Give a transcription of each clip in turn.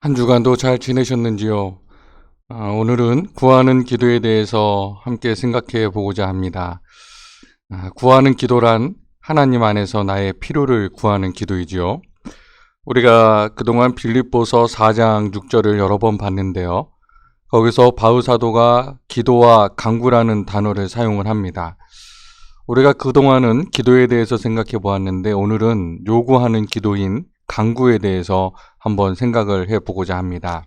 한 주간도 잘 지내셨는지요? 오늘은 구하는 기도에 대해서 함께 생각해 보고자 합니다. 구하는 기도란 하나님 안에서 나의 필요를 구하는 기도이지요. 우리가 그동안 빌립보서 4장 6절을 여러 번 봤는데요. 거기서 바울 사도가 기도와 간구라는 단어를 사용을 합니다. 우리가 그동안은 기도에 대해서 생각해 보았는데 오늘은 요구하는 기도인 간구에 대해서 한번 생각을 해보고자 합니다.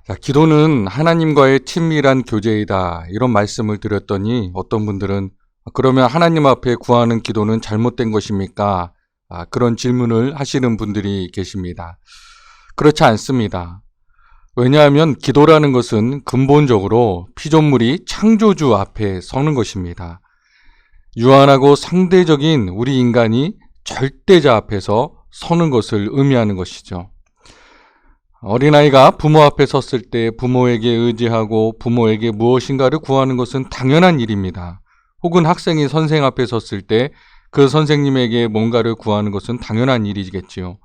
자, 기도는 하나님과의 친밀한 교제이다 이런 말씀을 드렸더니 어떤 분들은 그러면 하나님 앞에 구하는 기도는 잘못된 것입니까? 그런 질문을 하시는 분들이 계십니다. 그렇지 않습니다. 왜냐하면 기도라는 것은 근본적으로 피조물이 창조주 앞에 서는 것입니다. 유한하고 상대적인 우리 인간이 절대자 앞에서 서는 것을 의미하는 것이죠. 어린아이가 부모 앞에 섰을 때 부모에게 의지하고 부모에게 무엇인가를 구하는 것은 당연한 일입니다. 혹은 학생이 선생 앞에 섰을 때 그 선생님에게 뭔가를 구하는 것은 당연한 일이겠지요.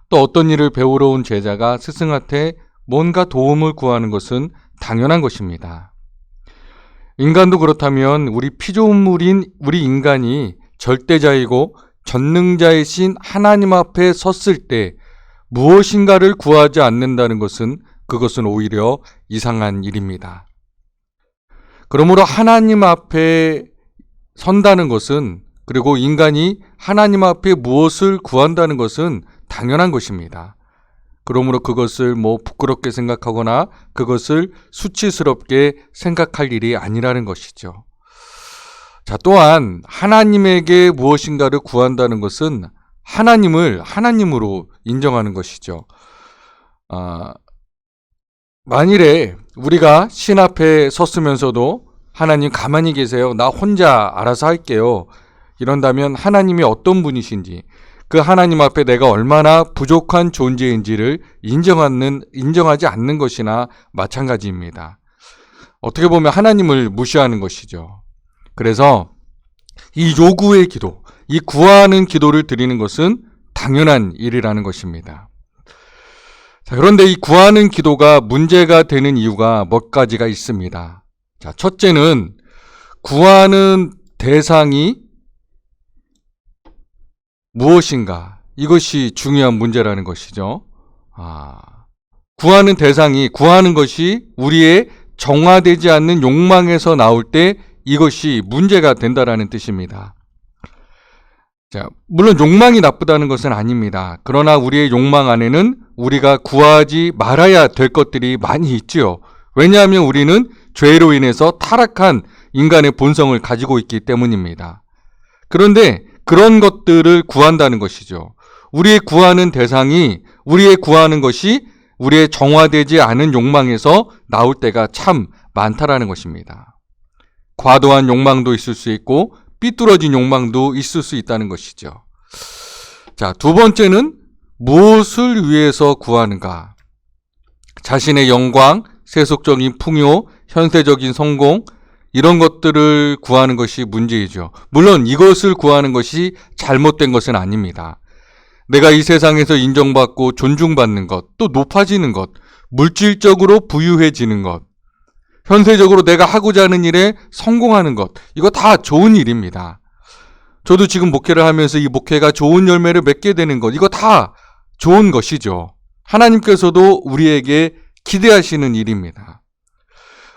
또 어떤 일을 배우러 온 제자가 스승한테 뭔가 도움을 구하는 것은 당연한 것입니다. 인간도 그렇다면 우리 피조물인 우리 인간이 절대자이고 전능자이신 하나님 앞에 섰을 때 무엇인가를 구하지 않는다는 것은 그것은 오히려 이상한 일입니다. 그러므로 하나님 앞에 선다는 것은 그리고 인간이 하나님 앞에 무엇을 구한다는 것은 당연한 것입니다. 그러므로 그것을 부끄럽게 생각하거나 그것을 수치스럽게 생각할 일이 아니라는 것이죠. 자, 또한 하나님에게 무엇인가를 구한다는 것은 하나님을 하나님으로 인정하는 것이죠. 만일에 우리가 신 앞에 섰으면서도 하나님 가만히 계세요. 나 혼자 알아서 할게요. 이런다면 하나님이 어떤 분이신지 그 하나님 앞에 내가 얼마나 부족한 존재인지를 인정하지 않는 것이나 마찬가지입니다. 어떻게 보면 하나님을 무시하는 것이죠. 그래서 이 요구의 기도, 이 구하는 기도를 드리는 것은 당연한 일이라는 것입니다. 자, 그런데 이 구하는 기도가 문제가 되는 이유가 몇 가지가 있습니다. 자, 첫째는 구하는 대상이 무엇인가? 이것이 중요한 문제라는 것이죠. 구하는 대상이 구하는 것이 우리의 정화되지 않는 욕망에서 나올 때 이것이 문제가 된다라는 뜻입니다. 자, 물론 욕망이 나쁘다는 것은 아닙니다. 그러나 우리의 욕망 안에는 우리가 구하지 말아야 될 것들이 많이 있지요. 왜냐하면 우리는 죄로 인해서 타락한 인간의 본성을 가지고 있기 때문입니다. 그런데 그런 것들을 구한다는 것이죠. 우리의 구하는 대상이 우리의 구하는 것이 우리의 정화되지 않은 욕망에서 나올 때가 참 많다라는 것입니다. 과도한 욕망도 있을 수 있고 삐뚤어진 욕망도 있을 수 있다는 것이죠. 자, 두 번째는 무엇을 위해서 구하는가? 자신의 영광, 세속적인 풍요, 현세적인 성공 이런 것들을 구하는 것이 문제이죠. 물론 이것을 구하는 것이 잘못된 것은 아닙니다. 내가 이 세상에서 인정받고 존중받는 것, 또 높아지는 것, 물질적으로 부유해지는 것, 현세적으로 내가 하고자 하는 일에 성공하는 것, 이거 다 좋은 일입니다. 저도 지금 목회를 하면서 이 목회가 좋은 열매를 맺게 되는 것, 이거 다 좋은 것이죠. 하나님께서도 우리에게 기대하시는 일입니다.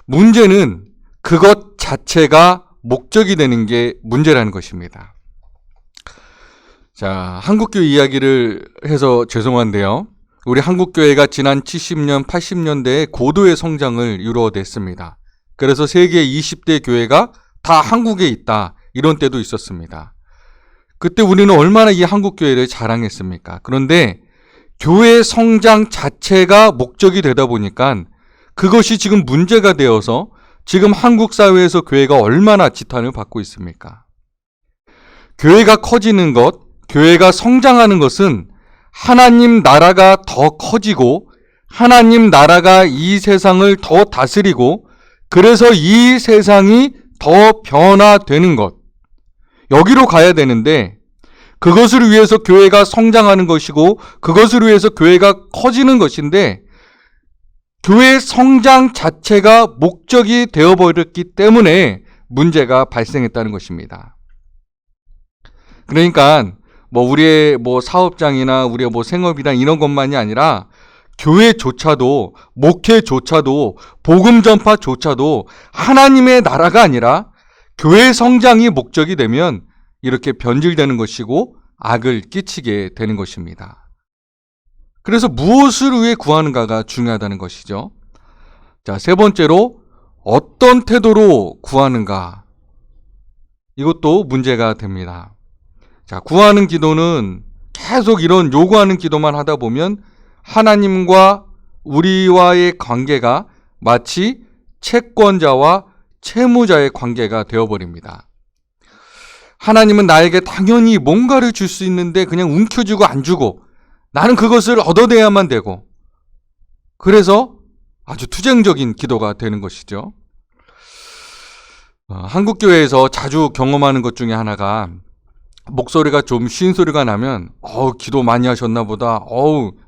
문제는 그것 자체가 목적이 되는 게 문제라는 것입니다. 자, 한국교회 이야기를 해서 죄송한데요. 우리 한국교회가 지난 70년, 80년대에 고도의 성장을 이루어냈습니다. 그래서 세계 20대 교회가 다 한국에 있다. 이런 때도 있었습니다. 그때 우리는 얼마나 이 한국교회를 자랑했습니까? 그런데 교회 성장 자체가 목적이 되다 보니까 그것이 지금 문제가 되어서 지금 한국 사회에서 교회가 얼마나 지탄을 받고 있습니까? 교회가 커지는 것, 교회가 성장하는 것은 하나님 나라가 더 커지고 하나님 나라가 이 세상을 더 다스리고 그래서 이 세상이 더 변화되는 것, 여기로 가야 되는데 그것을 위해서 교회가 성장하는 것이고 그것을 위해서 교회가 커지는 것인데 교회 성장 자체가 목적이 되어버렸기 때문에 문제가 발생했다는 것입니다. 그러니까 우리의 사업장이나 우리의 생업이나 이런 것만이 아니라 교회조차도, 목회조차도, 복음 전파조차도 하나님의 나라가 아니라 교회 성장이 목적이 되면 이렇게 변질되는 것이고 악을 끼치게 되는 것입니다. 그래서 무엇을 위해 구하는가가 중요하다는 것이죠. 자, 세 번째로 어떤 태도로 구하는가? 이것도 문제가 됩니다. 자, 구하는 기도는 계속 이런 요구하는 기도만 하다 보면 하나님과 우리와의 관계가 마치 채권자와 채무자의 관계가 되어버립니다. 하나님은 나에게 당연히 뭔가를 줄 수 있는데 그냥 움켜쥐고 안 주고 나는 그것을 얻어내야만 되고, 그래서 아주 투쟁적인 기도가 되는 것이죠. 한국교회에서 자주 경험하는 것 중에 하나가 목소리가 좀 쉰 소리가 나면 기도 많이 하셨나 보다,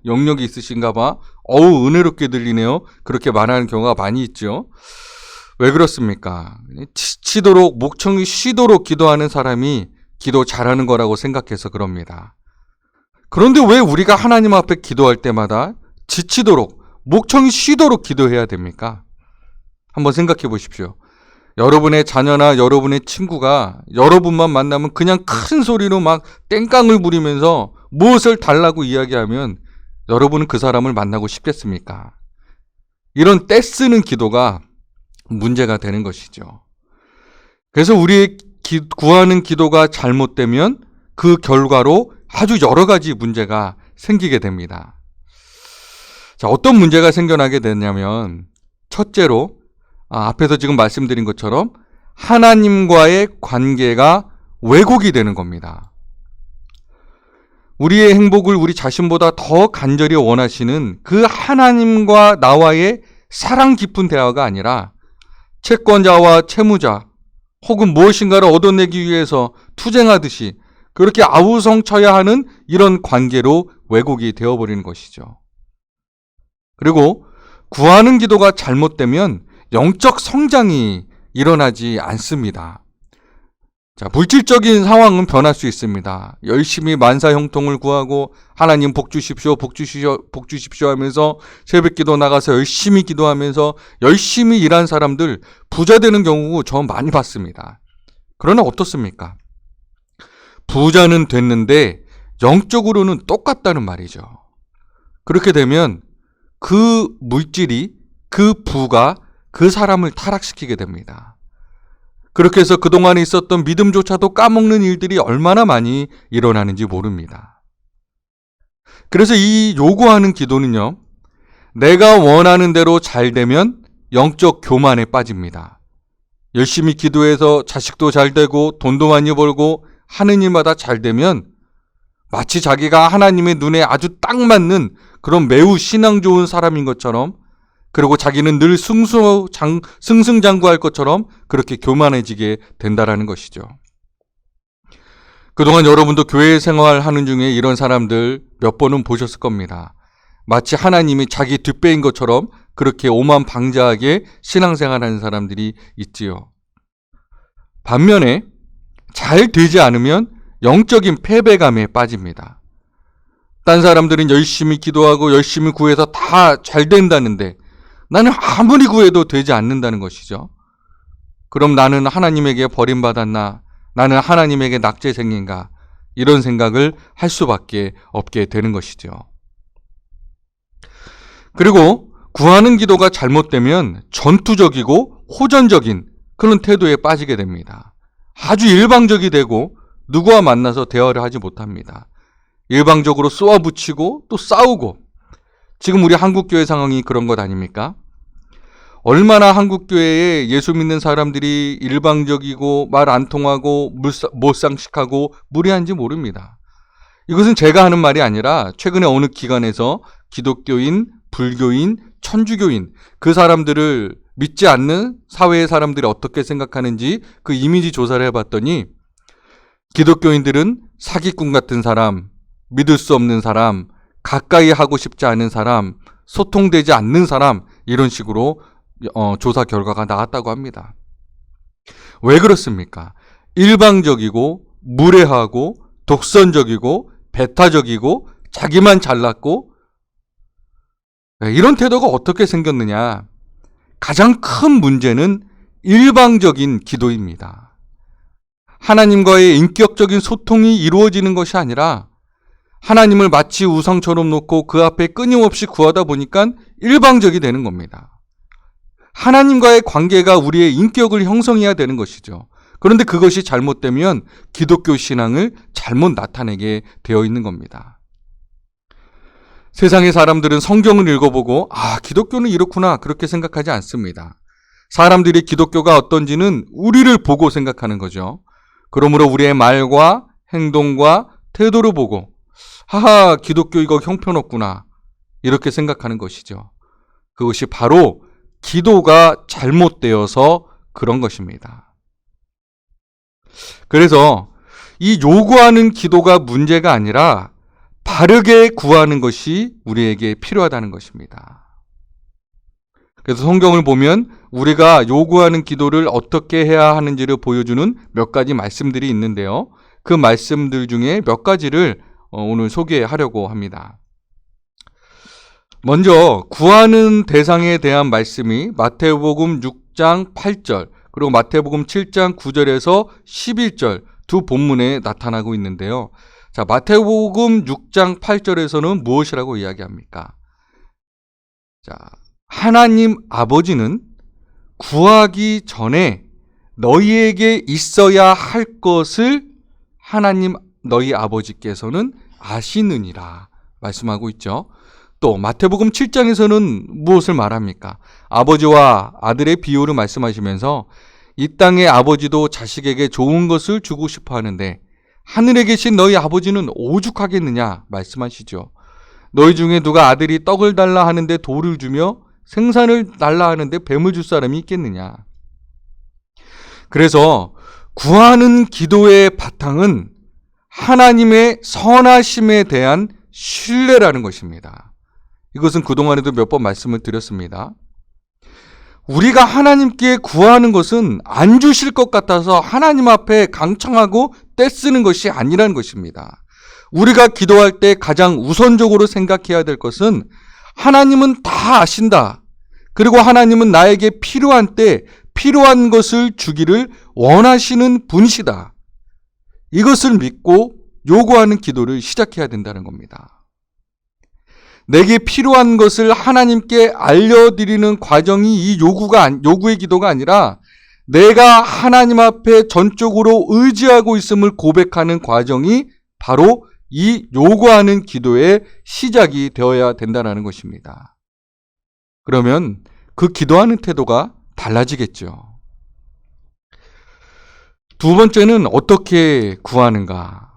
영역이 있으신가 봐, 은혜롭게 들리네요, 그렇게 말하는 경우가 많이 있죠. 왜 그렇습니까? 지치도록, 목청이 쉬도록 기도하는 사람이 기도 잘하는 거라고 생각해서 그럽니다. 그런데 왜 우리가 하나님 앞에 기도할 때마다 지치도록, 목청이 쉬도록 기도해야 됩니까? 한번 생각해 보십시오. 여러분의 자녀나 여러분의 친구가 여러분만 만나면 그냥 큰 소리로 막 땡깡을 부리면서 무엇을 달라고 이야기하면 여러분은 그 사람을 만나고 싶겠습니까? 이런 떼쓰는 기도가 문제가 되는 것이죠. 그래서 우리의 구하는 기도가 잘못되면 그 결과로 아주 여러 가지 문제가 생기게 됩니다. 자, 어떤 문제가 생겨나게 되냐면, 첫째로 앞에서 지금 말씀드린 것처럼 하나님과의 관계가 왜곡이 되는 겁니다. 우리의 행복을 우리 자신보다 더 간절히 원하시는 그 하나님과 나와의 사랑 깊은 대화가 아니라 채권자와 채무자 혹은 무엇인가를 얻어내기 위해서 투쟁하듯이 그렇게 아우성쳐야 하는 이런 관계로 왜곡이 되어버리는 것이죠. 그리고 구하는 기도가 잘못되면 영적 성장이 일어나지 않습니다. 자, 물질적인 상황은 변할 수 있습니다. 열심히 만사 형통을 구하고 하나님 복 주십시오, 복 주십시오 하면서 새벽 기도 나가서 열심히 기도하면서 열심히 일한 사람들 부자 되는 경우 저 많이 봤습니다. 그러나 어떻습니까? 부자는 됐는데 영적으로는 똑같다는 말이죠. 그렇게 되면 그 물질이, 그 부가 그 사람을 타락시키게 됩니다. 그렇게 해서 그동안에 있었던 믿음조차도 까먹는 일들이 얼마나 많이 일어나는지 모릅니다. 그래서 이 요구하는 기도는요, 내가 원하는 대로 잘 되면 영적 교만에 빠집니다. 열심히 기도해서 자식도 잘 되고 돈도 많이 벌고 하는 일마다 잘 되면 마치 자기가 하나님의 눈에 아주 딱 맞는 그런 매우 신앙 좋은 사람인 것처럼, 그리고 자기는 늘 승승장구할 것처럼 그렇게 교만해지게 된다라는 것이죠. 그동안 여러분도 교회 생활하는 중에 이런 사람들 몇 번은 보셨을 겁니다. 마치 하나님이 자기 뒷배인 것처럼 그렇게 오만방자하게 신앙생활하는 사람들이 있지요. 반면에 잘 되지 않으면 영적인 패배감에 빠집니다. 딴 사람들은 열심히 기도하고 열심히 구해서 다 잘 된다는데 나는 아무리 구해도 되지 않는다는 것이죠. 그럼 나는 하나님에게 버림받았나? 나는 하나님에게 낙제생인가? 이런 생각을 할 수밖에 없게 되는 것이죠. 그리고 구하는 기도가 잘못되면 전투적이고 호전적인 그런 태도에 빠지게 됩니다. 아주 일방적이 되고 누구와 만나서 대화를 하지 못합니다. 일방적으로 쏘아붙이고 또 싸우고, 지금 우리 한국교회 상황이 그런 것 아닙니까? 얼마나 한국교회에 예수 믿는 사람들이 일방적이고 말 안 통하고 못상식하고 무례한지 모릅니다. 이것은 제가 하는 말이 아니라 최근에 어느 기관에서 기독교인, 불교인, 천주교인 그 사람들을 믿지 않는 사회의 사람들이 어떻게 생각하는지 그 이미지 조사를 해봤더니 기독교인들은 사기꾼 같은 사람, 믿을 수 없는 사람, 가까이 하고 싶지 않은 사람, 소통되지 않는 사람, 이런 식으로 조사 결과가 나왔다고 합니다. 왜 그렇습니까? 일방적이고 무례하고 독선적이고 배타적이고 자기만 잘났고 이런 태도가 어떻게 생겼느냐? 가장 큰 문제는 일방적인 기도입니다. 하나님과의 인격적인 소통이 이루어지는 것이 아니라 하나님을 마치 우상처럼 놓고 그 앞에 끊임없이 구하다 보니까 일방적이 되는 겁니다. 하나님과의 관계가 우리의 인격을 형성해야 되는 것이죠. 그런데 그것이 잘못되면 기독교 신앙을 잘못 나타내게 되어 있는 겁니다. 세상의 사람들은 성경을 읽어보고 기독교는 이렇구나 그렇게 생각하지 않습니다. 사람들이 기독교가 어떤지는 우리를 보고 생각하는 거죠. 그러므로 우리의 말과 행동과 태도를 보고 기독교 이거 형편없구나 이렇게 생각하는 것이죠. 그것이 바로 기도가 잘못되어서 그런 것입니다. 그래서 이 요구하는 기도가 문제가 아니라 바르게 구하는 것이 우리에게 필요하다는 것입니다. 그래서 성경을 보면 우리가 요구하는 기도를 어떻게 해야 하는지를 보여주는 몇 가지 말씀들이 있는데요. 그 말씀들 중에 몇 가지를 오늘 소개하려고 합니다. 먼저 구하는 대상에 대한 말씀이 마태복음 6장 8절 그리고 마태복음 7장 9절에서 11절 두 본문에 나타나고 있는데요. 자, 마태복음 6장 8절에서는 무엇이라고 이야기합니까? 자, 하나님 아버지는 구하기 전에 너희에게 있어야 할 것을 하나님 너희 아버지께서는 아시느니라 말씀하고 있죠. 또 마태복음 7장에서는 무엇을 말합니까? 아버지와 아들의 비유를 말씀하시면서 이 땅의 아버지도 자식에게 좋은 것을 주고 싶어 하는데 하늘에 계신 너희 아버지는 오죽하겠느냐 말씀하시죠. 너희 중에 누가 아들이 떡을 달라 하는데 돌을 주며 생선을 달라 하는데 뱀을 줄 사람이 있겠느냐. 그래서 구하는 기도의 바탕은 하나님의 선하심에 대한 신뢰라는 것입니다. 이것은 그동안에도 몇 번 말씀을 드렸습니다. 우리가 하나님께 구하는 것은 안 주실 것 같아서 하나님 앞에 강청하고 떼쓰는 것이 아니라는 것입니다. 우리가 기도할 때 가장 우선적으로 생각해야 될 것은 하나님은 다 아신다. 그리고 하나님은 나에게 필요한 때 필요한 것을 주기를 원하시는 분이시다. 이것을 믿고 요구하는 기도를 시작해야 된다는 겁니다. 내게 필요한 것을 하나님께 알려드리는 과정이 이 요구의 기도가 아니라 내가 하나님 앞에 전적으로 의지하고 있음을 고백하는 과정이 바로 이 요구하는 기도의 시작이 되어야 된다는 것입니다. 그러면 그 기도하는 태도가 달라지겠죠. 두 번째는 어떻게 구하는가?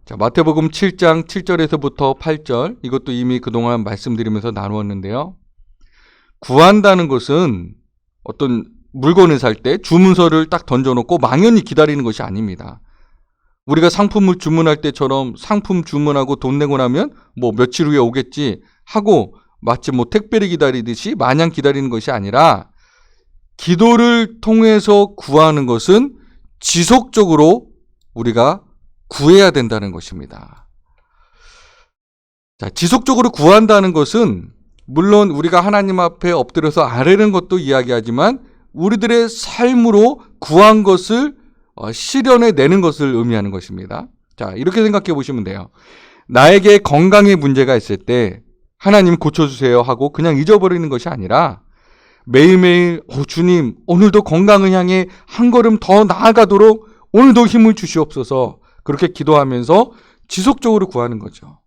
자, 마태복음 7장 7절에서부터 8절 이것도 이미 그동안 말씀드리면서 나누었는데요. 구한다는 것은 어떤 물건을 살 때 주문서를 딱 던져놓고 망연히 기다리는 것이 아닙니다. 우리가 상품을 주문할 때처럼 상품 주문하고 돈 내고 나면 며칠 후에 오겠지 하고 마치 택배를 기다리듯이 마냥 기다리는 것이 아니라 기도를 통해서 구하는 것은 지속적으로 우리가 구해야 된다는 것입니다. 자, 지속적으로 구한다는 것은 물론 우리가 하나님 앞에 엎드려서 아뢰는 것도 이야기하지만 우리들의 삶으로 구한 것을 실현해 내는 것을 의미하는 것입니다. 자, 이렇게 생각해 보시면 돼요. 나에게 건강에 문제가 있을 때 하나님 고쳐주세요 하고 그냥 잊어버리는 것이 아니라 매일매일 주님 오늘도 건강을 향해 한 걸음 더 나아가도록 오늘도 힘을 주시옵소서 그렇게 기도하면서 지속적으로 구하는 거죠.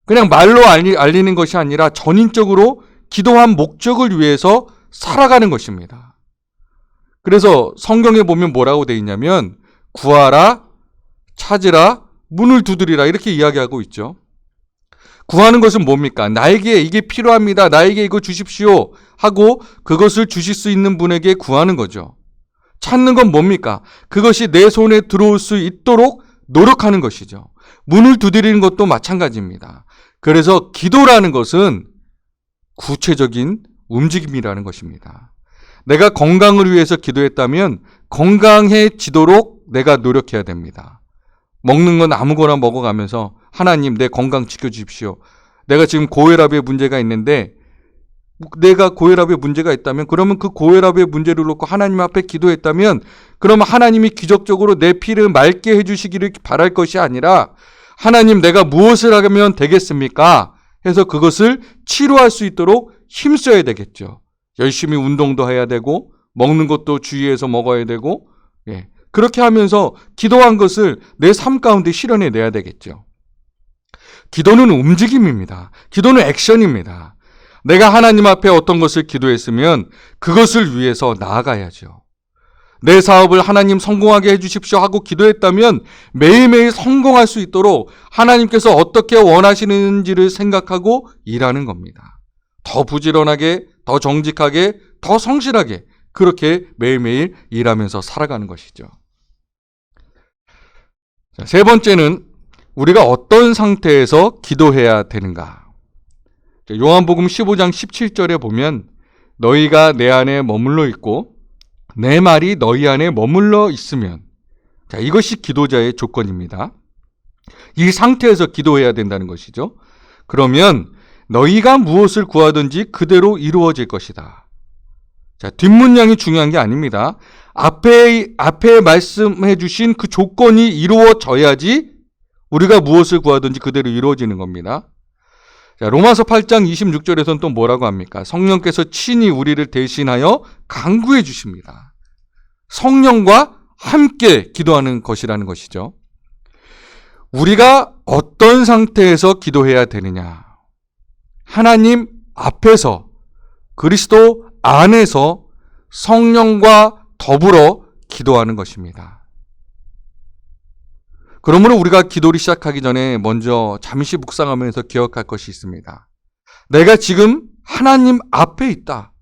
그냥 말로 알리는 것이 아니라 전인적으로 기도한 목적을 위해서 살아가는 것입니다. 그래서 성경에 보면 뭐라고 되어 있냐면 구하라, 찾으라, 문을 두드리라 이렇게 이야기하고 있죠. 구하는 것은 뭡니까? 나에게 이게 필요합니다. 나에게 이거 주십시오 하고 그것을 주실 수 있는 분에게 구하는 거죠. 찾는 건 뭡니까? 그것이 내 손에 들어올 수 있도록 노력하는 것이죠. 문을 두드리는 것도 마찬가지입니다. 그래서 기도라는 것은 구체적인 움직임이라는 것입니다. 내가 건강을 위해서 기도했다면 건강해지도록 내가 노력해야 됩니다. 먹는 건 아무거나 먹어가면서 하나님 내 건강 지켜주십시오. 내가 지금 고혈압에 문제가 있는데 내가 고혈압에 문제가 있다면 그러면 그 고혈압의 문제를 놓고 하나님 앞에 기도했다면 그러면 하나님이 기적적으로 내 피를 맑게 해주시기를 바랄 것이 아니라 하나님 내가 무엇을 하면 되겠습니까? 해서 그것을 치료할 수 있도록 힘써야 되겠죠. 열심히 운동도 해야 되고 먹는 것도 주의해서 먹어야 되고 그렇게 하면서 기도한 것을 내 삶 가운데 실현해내야 되겠죠. 기도는 움직임입니다. 기도는 액션입니다. 내가 하나님 앞에 어떤 것을 기도했으면 그것을 위해서 나아가야죠. 내 사업을 하나님 성공하게 해주십시오 하고 기도했다면 매일매일 성공할 수 있도록 하나님께서 어떻게 원하시는지를 생각하고 일하는 겁니다. 더 부지런하게, 더 정직하게, 더 성실하게 그렇게 매일매일 일하면서 살아가는 것이죠. 세 번째는 우리가 어떤 상태에서 기도해야 되는가? 요한복음 15장 17절에 보면 너희가 내 안에 머물러 있고 내 말이 너희 안에 머물러 있으면 이것이 기도자의 조건입니다. 이 상태에서 기도해야 된다는 것이죠. 그러면 너희가 무엇을 구하든지 그대로 이루어질 것이다. 뒷문장이 중요한 게 아닙니다. 앞에 말씀해 주신 그 조건이 이루어져야지 우리가 무엇을 구하든지 그대로 이루어지는 겁니다. 로마서 8장 26절에서는 또 뭐라고 합니까? 성령께서 친히 우리를 대신하여 간구해 주십니다. 성령과 함께 기도하는 것이라는 것이죠. 우리가 어떤 상태에서 기도해야 되느냐? 하나님 앞에서 그리스도 안에서 성령과 더불어 기도하는 것입니다. 그러므로 우리가 기도를 시작하기 전에 먼저 잠시 묵상하면서 기억할 것이 있습니다. 내가 지금 하나님 앞에 있다.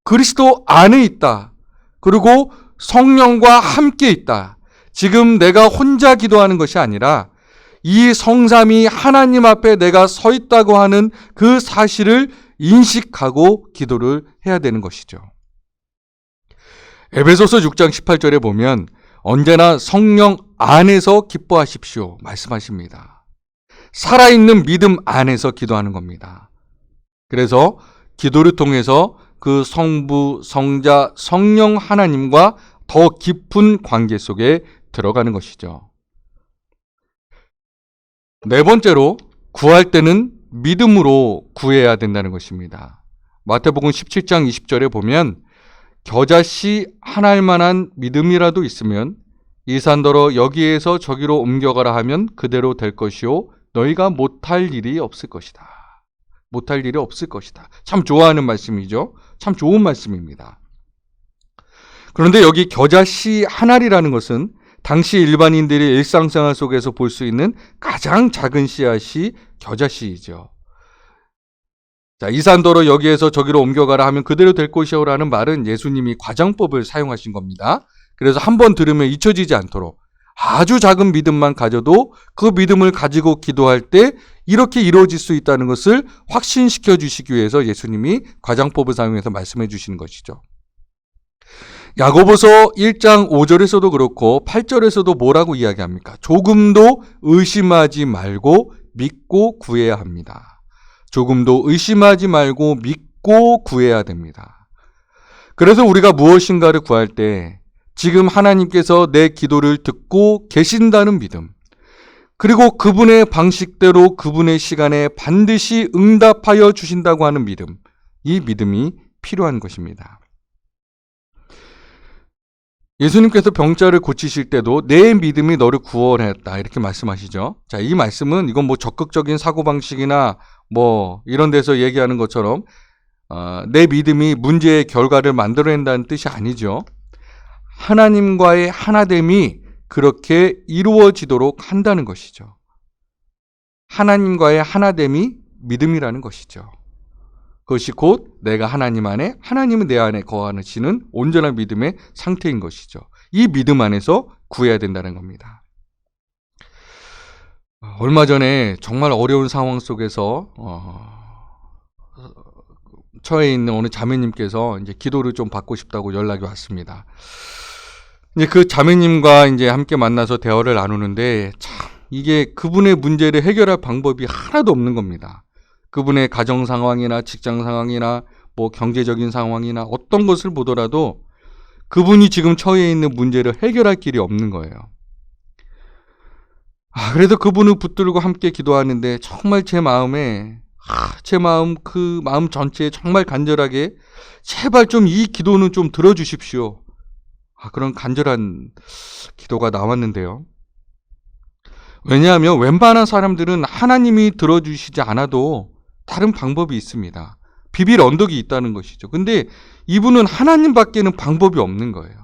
그리스도 안에 있다. 그리고 성령과 함께 있다. 지금 내가 혼자 기도하는 것이 아니라 이 성삼위 하나님 앞에 내가 서 있다고 하는 그 사실을 인식하고 기도를 해야 되는 것이죠. 에베소서 6장 18절에 보면 언제나 성령 안에서 기뻐하십시오 말씀하십니다. 살아있는 믿음 안에서 기도하는 겁니다. 그래서 기도를 통해서 그 성부, 성자, 성령 하나님과 더 깊은 관계 속에 들어가는 것이죠. 네 번째로 구할 때는 믿음으로 구해야 된다는 것입니다. 마태복음 17장 20절에 보면 겨자씨 하나일 만한 믿음이라도 있으면 이 산더러 여기에서 저기로 옮겨가라 하면 그대로 될 것이요 너희가 못할 일이 없을 것이다. 못할 일이 없을 것이다. 참 좋아하는 말씀이죠. 참 좋은 말씀입니다. 그런데 여기 겨자씨 한 알이라는 것은 당시 일반인들이 일상생활 속에서 볼 수 있는 가장 작은 씨앗이 겨자씨이죠. 자, 이 산더러 여기에서 저기로 옮겨가라 하면 그대로 될 것이오라는 말은 예수님이 과장법을 사용하신 겁니다. 그래서 한번 들으면 잊혀지지 않도록 아주 작은 믿음만 가져도 그 믿음을 가지고 기도할 때 이렇게 이루어질 수 있다는 것을 확신시켜 주시기 위해서 예수님이 과장법을 사용해서 말씀해 주시는 것이죠. 야고보서 1장 5절에서도 그렇고 8절에서도 뭐라고 이야기합니까? 조금도 의심하지 말고 믿고 구해야 합니다. 조금도 의심하지 말고 믿고 구해야 됩니다. 그래서 우리가 무엇인가를 구할 때 지금 하나님께서 내 기도를 듣고 계신다는 믿음, 그리고 그분의 방식대로 그분의 시간에 반드시 응답하여 주신다고 하는 믿음, 이 믿음이 필요한 것입니다. 예수님께서 병자를 고치실 때도 내 믿음이 너를 구원했다 이렇게 말씀하시죠. 자, 이 말씀은 이건 뭐 적극적인 사고방식이나 뭐 이런 데서 얘기하는 것처럼 내 믿음이 문제의 결과를 만들어낸다는 뜻이 아니죠. 하나님과의 하나됨이 그렇게 이루어지도록 한다는 것이죠. 하나님과의 하나됨이 믿음이라는 것이죠. 그것이 곧 내가 하나님 안에, 하나님은 내 안에 거하시는 온전한 믿음의 상태인 것이죠. 이 믿음 안에서 구해야 된다는 겁니다. 얼마 전에 정말 어려운 상황 속에서 처해 있는 어느 자매님께서 이제 기도를 좀 받고 싶다고 연락이 왔습니다. 이제 그 자매님과 이제 함께 만나서 대화를 나누는데 참 이게 그분의 문제를 해결할 방법이 하나도 없는 겁니다. 그분의 가정 상황이나 직장 상황이나 뭐 경제적인 상황이나 어떤 것을 보더라도 그분이 지금 처해 있는 문제를 해결할 길이 없는 거예요. 그래서 그분을 붙들고 함께 기도하는데 정말 제 마음에 그 마음 전체에 정말 간절하게 제발 좀 이 기도는 좀 들어주십시오. 그런 간절한 기도가 나왔는데요. 왜냐하면 웬만한 사람들은 하나님이 들어주시지 않아도 다른 방법이 있습니다. 비빌 언덕이 있다는 것이죠. 근데 이분은 하나님밖에는 방법이 없는 거예요.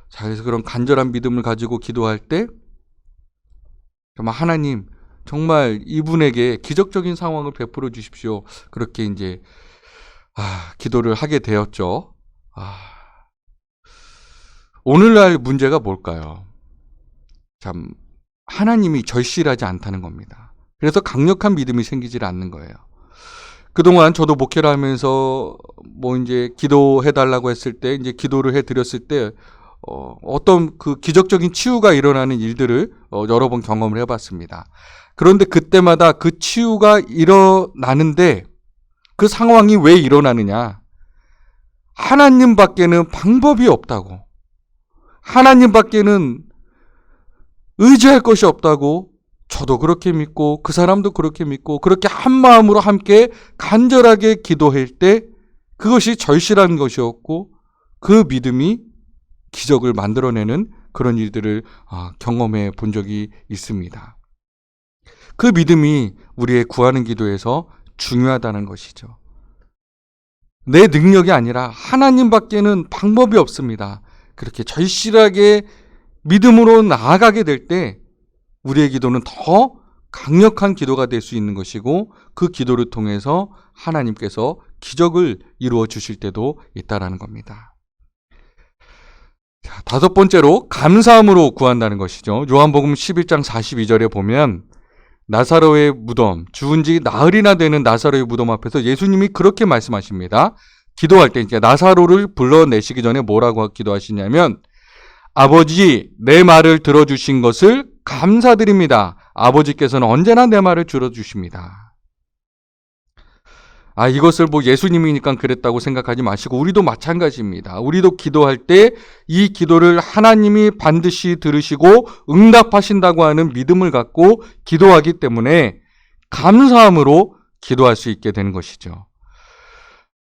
자, 그래서 그런 간절한 믿음을 가지고 기도할 때 정말 하나님 정말 이분에게 기적적인 상황을 베풀어 주십시오. 그렇게 이제 기도를 하게 되었죠. 오늘날 문제가 뭘까요? 참 하나님이 절실하지 않다는 겁니다. 그래서 강력한 믿음이 생기질 않는 거예요. 그동안 저도 목회를 하면서 뭐 이제 기도해달라고 했을 때 이제 기도를 해드렸을 때 어떤 그 기적적인 치유가 일어나는 일들을 여러 번 경험을 해봤습니다. 그런데 그때마다 그 치유가 일어나는데 그 상황이 왜 일어나느냐? 하나님밖에는 방법이 없다고. 하나님밖에는 의지할 것이 없다고 저도 그렇게 믿고 그 사람도 그렇게 믿고 그렇게 한 마음으로 함께 간절하게 기도할 때 그것이 절실한 것이었고 그 믿음이 기적을 만들어내는 그런 일들을 경험해 본 적이 있습니다. 그 믿음이 우리의 구하는 기도에서 중요하다는 것이죠. 내 능력이 아니라 하나님밖에는 방법이 없습니다. 그렇게 절실하게 믿음으로 나아가게 될 때 우리의 기도는 더 강력한 기도가 될 수 있는 것이고 그 기도를 통해서 하나님께서 기적을 이루어 주실 때도 있다라는 겁니다. 자, 다섯 번째로 감사함으로 구한다는 것이죠. 요한복음 11장 42절에 보면 나사로의 무덤, 죽은 지 나흘이나 되는 나사로의 무덤 앞에서 예수님이 그렇게 말씀하십니다. 기도할 때 이제 나사로를 불러내시기 전에 뭐라고 기도하시냐면 아버지 내 말을 들어주신 것을 감사드립니다. 아버지께서는 언제나 내 말을 들어주십니다. 이것을 뭐 예수님이니까 그랬다고 생각하지 마시고 우리도 마찬가지입니다. 우리도 기도할 때 이 기도를 하나님이 반드시 들으시고 응답하신다고 하는 믿음을 갖고 기도하기 때문에 감사함으로 기도할 수 있게 되는 것이죠.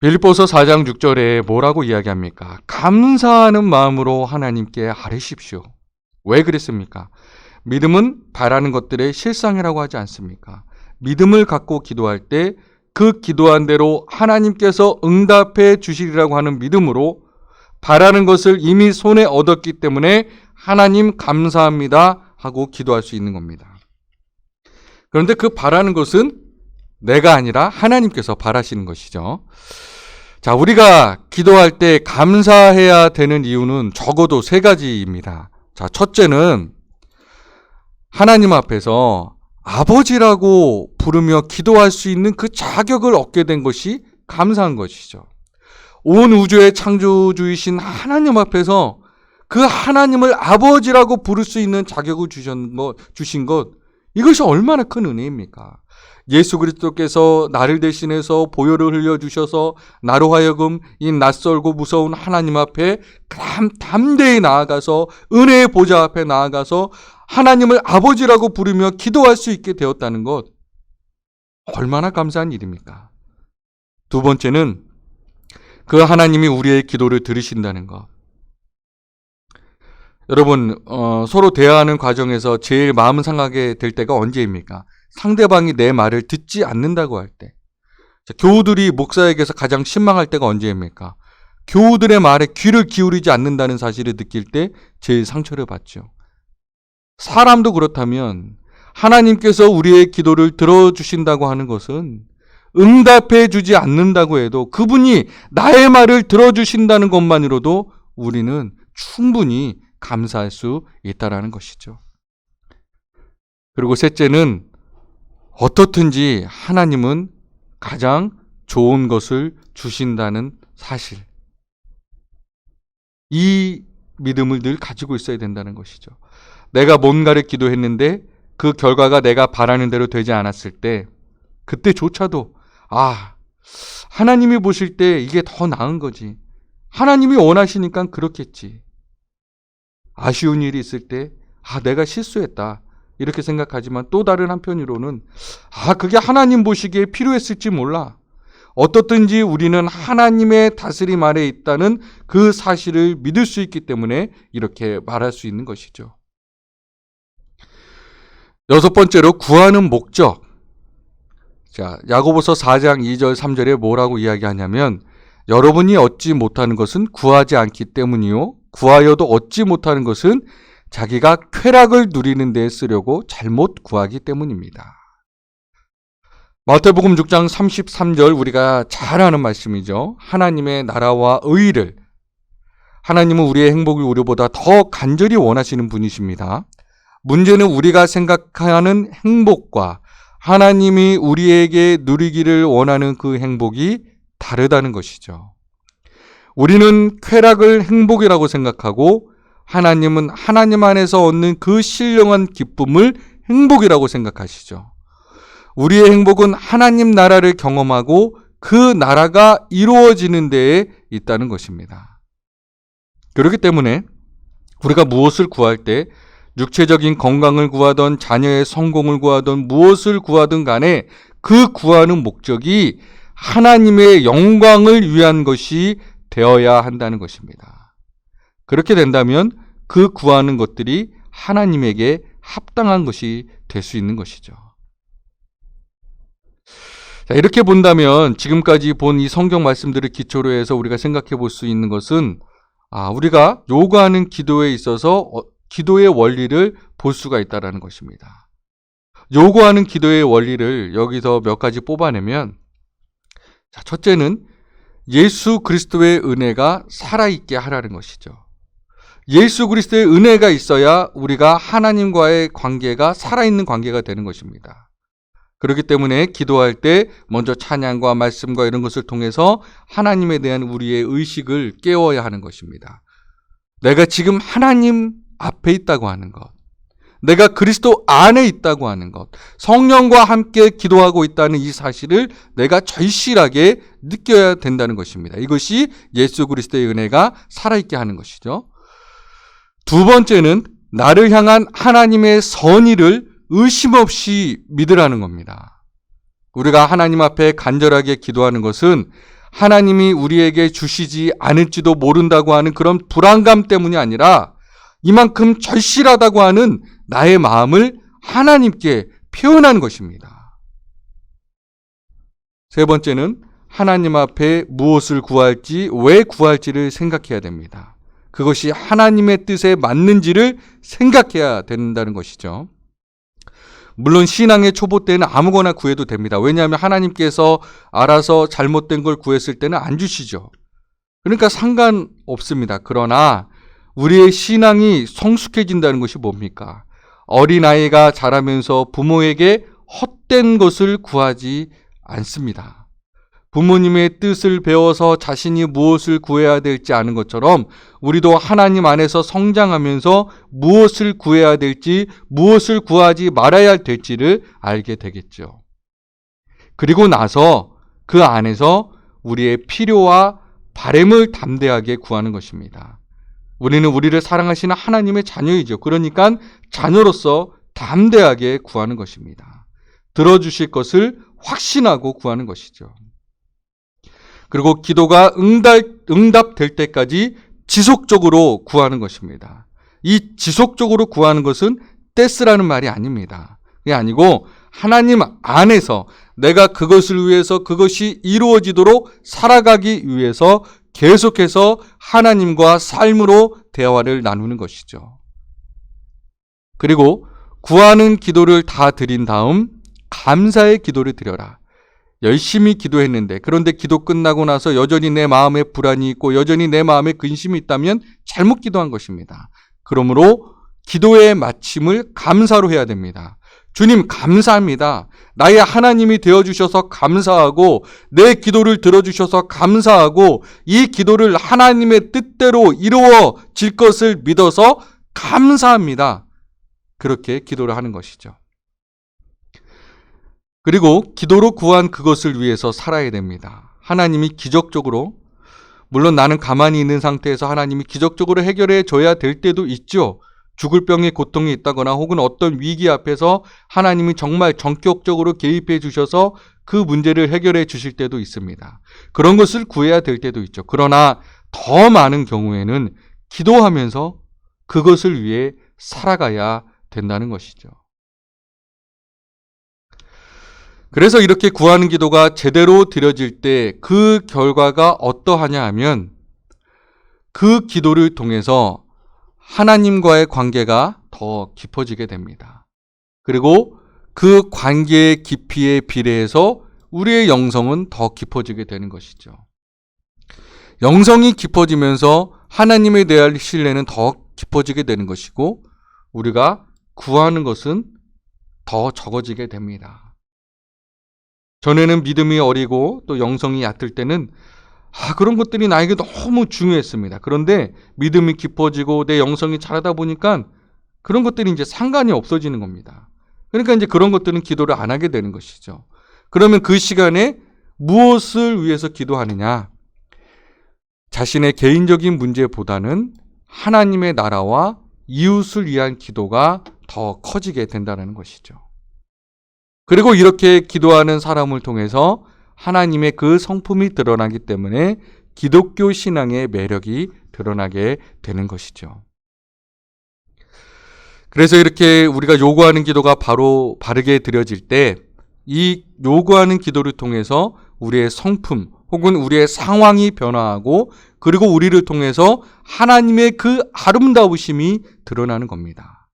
빌립보서 4장 6절에 뭐라고 이야기합니까? 감사하는 마음으로 하나님께 아뢰십시오. 왜 그랬습니까? 믿음은 바라는 것들의 실상이라고 하지 않습니까? 믿음을 갖고 기도할 때 그 기도한 대로 하나님께서 응답해 주시리라고 하는 믿음으로 바라는 것을 이미 손에 얻었기 때문에 하나님 감사합니다 하고 기도할 수 있는 겁니다. 그런데 그 바라는 것은 내가 아니라 하나님께서 바라시는 것이죠. 자, 우리가 기도할 때 감사해야 되는 이유는 적어도 세 가지입니다. 자, 첫째는 하나님 앞에서 아버지라고 부르며 기도할 수 있는 그 자격을 얻게 된 것이 감사한 것이죠. 온 우주의 창조주이신 하나님 앞에서 그 하나님을 아버지라고 부를 수 있는 자격을 주신 것, 이것이 얼마나 큰 은혜입니까? 예수 그리스도께서 나를 대신해서 보혈을 흘려주셔서 나로 하여금 이 낯설고 무서운 하나님 앞에 담대히 나아가서 은혜의 보좌 앞에 나아가서 하나님을 아버지라고 부르며 기도할 수 있게 되었다는 것, 얼마나 감사한 일입니까? 두 번째는 그 하나님이 우리의 기도를 들으신다는 것. 여러분, 서로 대화하는 과정에서 제일 마음 상하게 될 때가 언제입니까? 상대방이 내 말을 듣지 않는다고 할 때. 교우들이 목사에게서 가장 실망할 때가 언제입니까? 교우들의 말에 귀를 기울이지 않는다는 사실을 느낄 때 제일 상처를 받죠. 사람도 그렇다면 하나님께서 우리의 기도를 들어주신다고 하는 것은 응답해 주지 않는다고 해도 그분이 나의 말을 들어주신다는 것만으로도 우리는 충분히 감사할 수 있다는 것이죠. 그리고 셋째는 어떻든지 하나님은 가장 좋은 것을 주신다는 사실. 이 믿음을 늘 가지고 있어야 된다는 것이죠. 내가 뭔가를 기도했는데 그 결과가 내가 바라는 대로 되지 않았을 때 그때조차도 하나님이 보실 때 이게 더 나은 거지. 하나님이 원하시니까 그렇겠지. 아쉬운 일이 있을 때 내가 실수했다 이렇게 생각하지만 또 다른 한편으로는 그게 하나님 보시기에 필요했을지 몰라. 어떻든지 우리는 하나님의 다스림 아래 있다는 그 사실을 믿을 수 있기 때문에 이렇게 말할 수 있는 것이죠. 여섯 번째로 구하는 목적. 자, 야고보서 4장 2절 3절에 뭐라고 이야기하냐면 여러분이 얻지 못하는 것은 구하지 않기 때문이요 구하여도 얻지 못하는 것은 자기가 쾌락을 누리는 데 쓰려고 잘못 구하기 때문입니다. 마태복음 6장 33절 우리가 잘 아는 말씀이죠. 하나님의 나라와 의를, 하나님은 우리의 행복을 우리보다 더 간절히 원하시는 분이십니다. 문제는 우리가 생각하는 행복과 하나님이 우리에게 누리기를 원하는 그 행복이 다르다는 것이죠. 우리는 쾌락을 행복이라고 생각하고 하나님은 하나님 안에서 얻는 그 신령한 기쁨을 행복이라고 생각하시죠. 우리의 행복은 하나님 나라를 경험하고 그 나라가 이루어지는 데에 있다는 것입니다. 그렇기 때문에 우리가 무엇을 구할 때 육체적인 건강을 구하던 자녀의 성공을 구하던 무엇을 구하든 간에 그 구하는 목적이 하나님의 영광을 위한 것이 되어야 한다는 것입니다. 그렇게 된다면 그 구하는 것들이 하나님에게 합당한 것이 될 수 있는 것이죠. 자, 이렇게 본다면 지금까지 본 이 성경 말씀들을 기초로 해서 우리가 생각해 볼 수 있는 것은 우리가 요구하는 기도에 있어서 기도의 원리를 볼 수가 있다는 것입니다. 요구하는 기도의 원리를 여기서 몇 가지 뽑아내면, 첫째는 예수 그리스도의 은혜가 살아있게 하라는 것이죠. 예수 그리스도의 은혜가 있어야 우리가 하나님과의 관계가 살아있는 관계가 되는 것입니다. 그렇기 때문에 기도할 때 먼저 찬양과 말씀과 이런 것을 통해서 하나님에 대한 우리의 의식을 깨워야 하는 것입니다. 내가 지금 하나님 앞에 있다고 하는 것, 내가 그리스도 안에 있다고 하는 것, 성령과 함께 기도하고 있다는 이 사실을 내가 절실하게 느껴야 된다는 것입니다. 이것이 예수 그리스도의 은혜가 살아있게 하는 것이죠. 두 번째는 나를 향한 하나님의 선의를 의심 없이 믿으라는 겁니다. 우리가 하나님 앞에 간절하게 기도하는 것은 하나님이 우리에게 주시지 않을지도 모른다고 하는 그런 불안감 때문이 아니라 이만큼 절실하다고 하는 나의 마음을 하나님께 표현한 것입니다. 세 번째는 하나님 앞에 무엇을 구할지, 왜 구할지를 생각해야 됩니다. 그것이 하나님의 뜻에 맞는지를 생각해야 된다는 것이죠. 물론 신앙의 초보 때는 아무거나 구해도 됩니다. 왜냐하면 하나님께서 알아서 잘못된 걸 구했을 때는 안 주시죠. 그러니까 상관없습니다. 그러나 우리의 신앙이 성숙해진다는 것이 뭡니까? 어린아이가 자라면서 부모에게 헛된 것을 구하지 않습니다. 부모님의 뜻을 배워서 자신이 무엇을 구해야 될지 아는 것처럼 우리도 하나님 안에서 성장하면서 무엇을 구해야 될지, 무엇을 구하지 말아야 될지를 알게 되겠죠. 그리고 나서 그 안에서 우리의 필요와 바램을 담대하게 구하는 것입니다. 우리는 우리를 사랑하시는 하나님의 자녀이죠. 그러니까 자녀로서 담대하게 구하는 것입니다. 들어주실 것을 확신하고 구하는 것이죠. 그리고 기도가 응답될 때까지 지속적으로 구하는 것입니다. 이 지속적으로 구하는 것은 떼쓰라는 말이 아닙니다. 그게 아니고 하나님 안에서 내가 그것을 위해서 그것이 이루어지도록 살아가기 위해서 계속해서 하나님과 삶으로 대화를 나누는 것이죠. 그리고 구하는 기도를 다 드린 다음 감사의 기도를 드려라. 열심히 기도했는데 그런데 기도 끝나고 나서 여전히 내 마음에 불안이 있고 여전히 내 마음에 근심이 있다면 잘못 기도한 것입니다. 그러므로 기도의 마침을 감사로 해야 됩니다. 주님 감사합니다. 나의 하나님이 되어주셔서 감사하고 내 기도를 들어주셔서 감사하고 이 기도를 하나님의 뜻대로 이루어질 것을 믿어서 감사합니다. 그렇게 기도를 하는 것이죠. 그리고 기도로 구한 그것을 위해서 살아야 됩니다. 하나님이 기적적으로, 물론 나는 가만히 있는 상태에서 하나님이 기적적으로 해결해 줘야 될 때도 있죠. 죽을 병의 고통이 있다거나 혹은 어떤 위기 앞에서 하나님이 정말 전격적으로 개입해 주셔서 그 문제를 해결해 주실 때도 있습니다. 그런 것을 구해야 될 때도 있죠. 그러나 더 많은 경우에는 기도하면서 그것을 위해 살아가야 된다는 것이죠. 그래서 이렇게 구하는 기도가 제대로 드려질 때 그 결과가 어떠하냐 하면 그 기도를 통해서 하나님과의 관계가 더 깊어지게 됩니다. 그리고 그 관계의 깊이에 비례해서 우리의 영성은 더 깊어지게 되는 것이죠. 영성이 깊어지면서 하나님에 대한 신뢰는 더 깊어지게 되는 것이고 우리가 구하는 것은 더 적어지게 됩니다. 전에는 믿음이 어리고 또 영성이 얕을 때는 그런 것들이 나에게 너무 중요했습니다. 그런데 믿음이 깊어지고 내 영성이 자라다 보니까 그런 것들이 이제 상관이 없어지는 겁니다. 그러니까 이제 그런 것들은 기도를 안 하게 되는 것이죠. 그러면 그 시간에 무엇을 위해서 기도하느냐? 자신의 개인적인 문제보다는 하나님의 나라와 이웃을 위한 기도가 더 커지게 된다는 것이죠. 그리고 이렇게 기도하는 사람을 통해서 하나님의 그 성품이 드러나기 때문에 기독교 신앙의 매력이 드러나게 되는 것이죠. 그래서 이렇게 우리가 요구하는 기도가 바로 바르게 드려질 때 이 요구하는 기도를 통해서 우리의 성품 혹은 우리의 상황이 변화하고 그리고 우리를 통해서 하나님의 그 아름다우심이 드러나는 겁니다.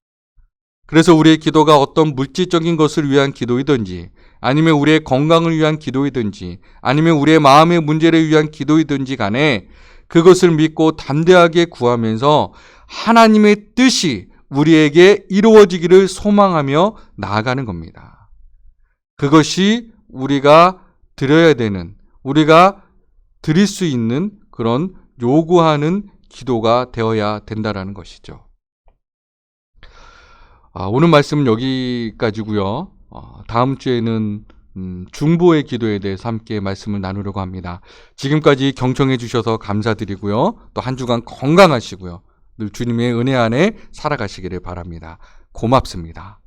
그래서 우리의 기도가 어떤 물질적인 것을 위한 기도이든지 아니면 우리의 건강을 위한 기도이든지 아니면 우리의 마음의 문제를 위한 기도이든지 간에 그것을 믿고 담대하게 구하면서 하나님의 뜻이 우리에게 이루어지기를 소망하며 나아가는 겁니다. 그것이 우리가 드려야 되는, 우리가 드릴 수 있는 그런 요구하는 기도가 되어야 된다는 것이죠. 오늘 말씀은 여기까지고요. 다음 주에는 중보의 기도에 대해서 함께 말씀을 나누려고 합니다. 지금까지 경청해 주셔서 감사드리고요. 또 한 주간 건강하시고요. 늘 주님의 은혜 안에 살아가시기를 바랍니다. 고맙습니다.